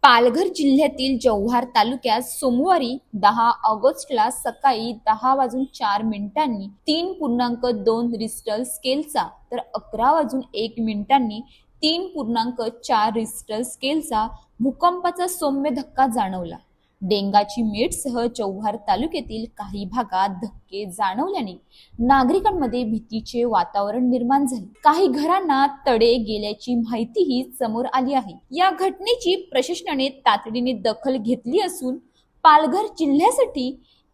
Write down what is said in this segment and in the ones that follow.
पालघर जिल्ह्यातील जव्हार तालुक्यात सोमवारी 10 ऑगस्टला सकाळी 10:04 3.2 रिश्टर स्केलचा तर 11:01 3.4 रिश्टर स्केलचा भूकंपाचा सौम्य धक्का जाणवला. डेंगाची मेटसह जव्हार तालुक्यातील काही भागात धक्के जाणवल्याने नागरिकांमध्ये भीतीचे वातावरण निर्माण झाले. काही घरांना तडे गेल्याची माहितीही समोर आली आहे. या घटनेची प्रशासनाने तातडीने दखल घेतली असून पालघर जिल्ह्यासाठी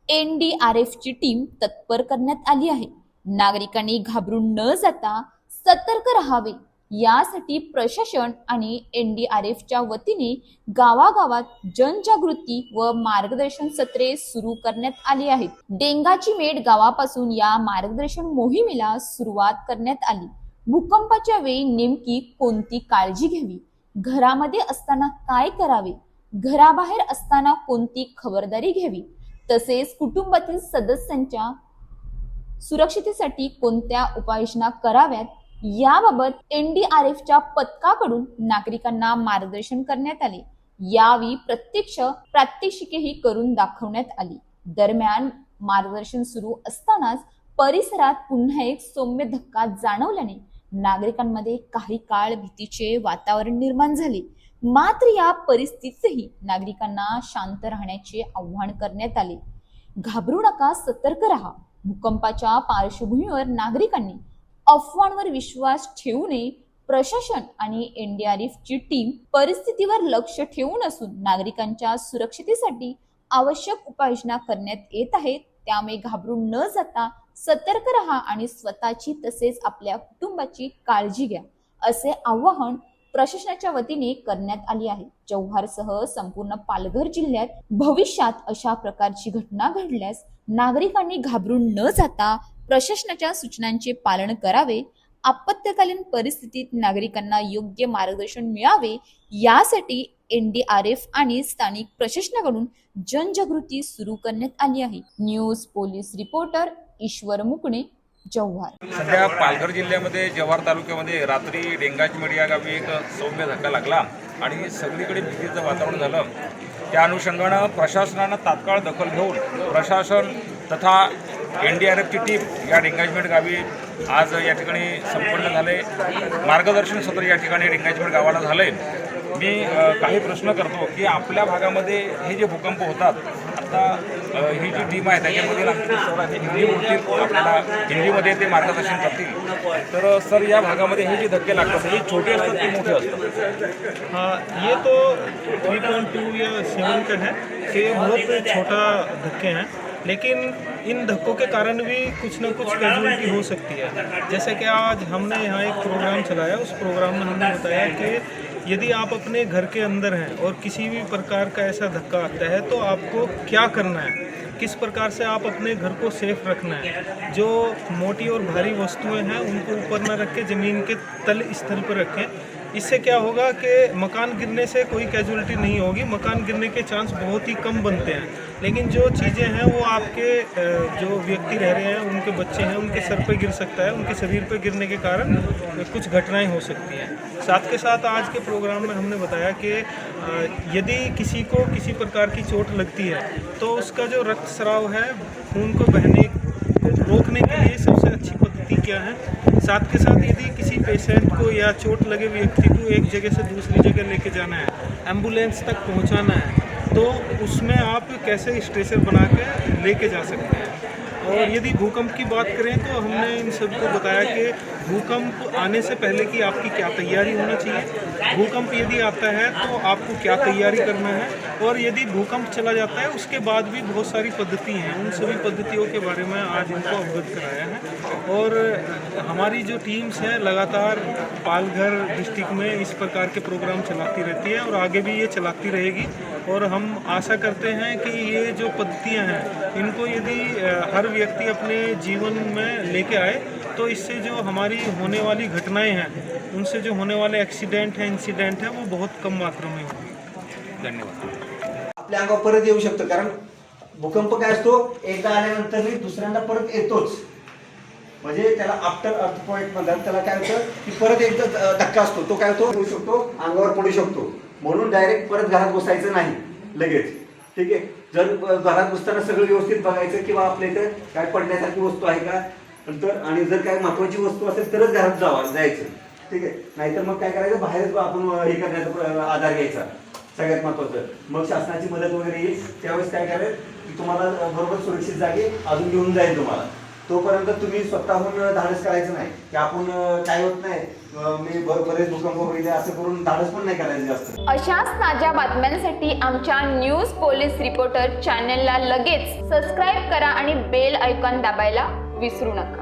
NDRFची टीम तत्पर करण्यात आली आहे. नागरिकांनी घाबरून न जाता सतर्क राहावे यासाठी प्रशासन आणि NDRFच्या वतीने गावागावात जनजागृती व मार्गदर्शन सत्रे सुरू करण्यात आली आहेत. डेंगाची मेट गावापासून या मार्गदर्शन मोहिमेला सुरुवात करण्यात आली. भूकंपाच्या वेळी नेमकी कोणती काळजी घ्यावी, घरामध्ये असताना काय करावे, घराबाहेर असताना कोणती खबरदारी घ्यावी, तसेच कुटुंबातील सदस्यांच्या सुरक्षितेसाठी कोणत्या उपाययोजना कराव्यात याबाबत NDRFच्या पथकाकडून नागरिकांना मार्गदर्शन करण्यात आले. यावेळी प्रत्यक्ष प्रात्यक्षिकेही करून दाखवण्यात आली. दरम्यान मार्गदर्शन सुरू असतानाच परिसरात पुन्हा एक सौम्य धक्का जाणवल्याने नागरिकांमध्ये काही काळ भीतीचे वातावरण निर्माण झाले. मात्र या परिस्थितीतही नागरिकांना शांत राहण्याचे आवाहन करण्यात आले. घाबरू नका, सतर्क राहा. भूकंपाच्या पार्श्वभूमीवर नागरिकांनी अफवांवर विश्वास ठेवू नये. प्रशासन आणि NDRFची टीम परिस्थितीवर लक्ष ठेवून असून नागरिकांच्या सुरक्षितेसाठी आवश्यक उपाययोजना करण्यात येत आहेत. त्यामुळे घाबरून न जाता सतर्क राहा आणि स्वतःची तसेच आपल्या कुटुंबाची काळजी घ्या, असे आवाहन प्रशासनाच्या वतीने करण्यात आली आहे. जव्हारसह संपूर्ण पालघर जिल्ह्यात भविष्यात अशा प्रकारची घटना घडल्यास नागरिकांनी घाबरून न जाता प्रशासनाच्या सूचनांचे पालन करावे. आपत्कालीन परिस्थितीत नागरिकांना योग्य मार्गदर्शन मिळावे यासाठी NDRF आणि स्थानिक प्रशासनाकडून जनजागृती सुरू करण्यात आली आहे. न्यूज पोलीस रिपोर्टर ईश्वर मुकणे, जव्हार. सध्या पालघर जिल्ह्यामध्ये जव्हार तालुक्यामध्ये रात्री डेंगाची मेट या गावी एक सौम्य धक्का लागला आणि सगळीकडे भीतीचं वातावरण झालं. त्या अनुषंगानं प्रशासनानं तात्काळ दखल घेऊन प्रशासन तथा NDRFची टीम या डेंगाची मेट गावी आज या ठिकाणी संपन्न झाले. मार्गदर्शन सत्र या ठिकाणी डेंगाची मेट गावाला झालंय. मी काही प्रश्न करतो की आपल्या भागामध्ये हे जे भूकंप होतात, आता ही जी टीम आहे त्याच्यामध्ये आमचे सर हे हिंदी बोलतील, आपल्याला हिंदीमध्ये ते मार्गदर्शन करतील. तर सर, या भागामध्ये हे जे धक्के लागतात हे छोटे असतात की मोठे असतात? हाँ, ये तो 3.2 या 7 का है कि बहुत छोटा धक्के हैं, लेकिन इन धक्कों के कारण भी कुछ ना कुछ कैजुअलिटी हो सकती है. जैसे कि आज हमने यहाँ एक प्रोग्राम चलाया, उस प्रोग्राम में हमने बताया कि यदि आप अपने घर के अंदर हैं और किसी भी प्रकार का ऐसा धक्का आता है तो आपको क्या करना है, किस प्रकार से आप अपने घर को सेफ रखना है. जो मोटी और भारी वस्तुएं हैं उनको ऊपर न रख के ज़मीन के तल स्थल पर रखें. इससे क्या होगा कि मकान गिरने से कोई कैजुअलिटी नहीं होगी, मकान गिरने के चांस बहुत ही कम बनते हैं. लेकिन जो चीज़ें हैं वो आपके जो व्यक्ति रह रहे हैं, उनके बच्चे हैं, उनके सर पे गिर सकता है, उनके शरीर पे गिरने के कारण कुछ घटनाएं हो सकती हैं. साथ के साथ आज के प्रोग्राम में हमने बताया कि यदि किसी को किसी प्रकार की चोट लगती है तो उसका जो रक्त स्राव है, खून को बहने रोकने के लिए सबसे अच्छी पद्धति क्या है. साथ के साथ यदि किसी पेशेंट को या चोट लगे व्यक्ति को एक जगह से दूसरी जगह लेके जाना है, एम्बुलेंस तक पहुंचाना है, तो उसमें आप कैसे स्ट्रेचर बना के लेके जा सकते हैं. और यदि भूकंप की बात करें तो हमने इन सबको बताया कि भूकंप आने से पहले की आपकी क्या तैयारी होना चाहिए, भूकंप यदि आता है तो आपको क्या तैयारी करना है, और यदि भूकंप चला जाता है उसके बाद भी बहुत सारी पद्धति हैं. उन सभी पद्धतियों के बारे में आज इनको अवगत कराया है. और हमारी जो टीम्स हैं लगातार पालघर डिस्ट्रिक्ट में इस प्रकार के प्रोग्राम चलाती रहती है और आगे भी ये चलाती रहेगी. और हम आशा करते हैं कि ये जो पद्धतियाँ हैं इनको यदि हर व्यक्ति अपने जीवन में लेके आए तो इससे जो हमारी होने वाली घटनाएं हैं, उनसे जो होने वाले एक्सीडेंट हैं, इंसिडेंट हैं, वो बहुत कम मात्रा में होंगे. धन्यवाद. आपल्या अंगावर परत येऊ शकतं, कारण भूकंप काय असतो, एकदा आल्यानंतर दुसऱ्यांदा परत येतोच. म्हणजे त्याला आफ्टर अर्थक्वेक म्हणतात. त्याला काय होतं की परत एकदा धक्का असतो, तो काय होतो, होऊ शकतो, अंगावर पडू शकतो. म्हणून डायरेक्ट परत घरात बसायचं नाही लगेच. ठीक आहे. जर घरात बसताना सगळं व्यवस्थित बघायचं किंवा आपल्या इथं काय पडण्यासारखी वस्तू आहे का तर, आणि जर काय महत्वाची वस्तू असेल तरच घरात जायचं. ठीक आहे. नाहीतर मग काय करायचं, बाहेरच आपण हे करण्याचा आधार घ्यायचा सगळ्यात महत्वाचं. मग शासनाची मदत वगैरे येईल त्यावेळेस काय करायचं की तुम्हाला बरोबर सुरक्षित जागी अजून घेऊन जाईल तुम्हाला. तोपर्यंत तुम्ही स्वतःहून धाडस करायचं नाही की आपण काय होत नाही मी बरेच भूकंप होईल असं करून धाडस पण नाही करायचं जास्त. अशाच ताज्या बातम्यांसाठी आमच्या न्यूज पोलीस रिपोर्टर चॅनलला लगेच सबस्क्राईब करा आणि बेल आयकॉन दाबायला विसरू नका.